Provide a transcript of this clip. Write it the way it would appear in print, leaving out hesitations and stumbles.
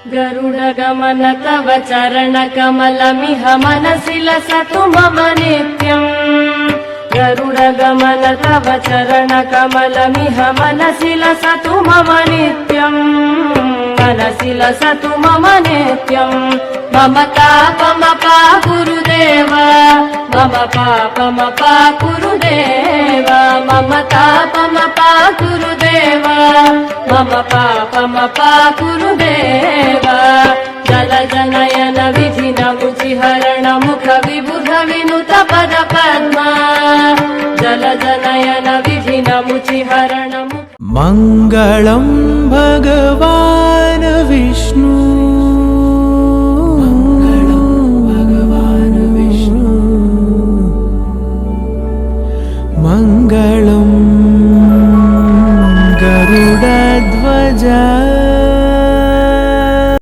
गरुडगमन तव चरणकमलमिह मनसि लसतु मम नित्यम् गरुडगमन तव चरणकमलमिह मनसि लसतु मम नित्यम् मनसि लसतु मम नित्यम् मम तापमपा गुरुदेव मम पापमपा गुरुदेव मम तापमपा गुरुदेव मम पापमपा गुरुदेव जलजनयन विधिनमुचिहरण मुख विबुध विनुत पद पद्मा जलजनयन विधिनमुचिहरण मङ्गलं भगवान्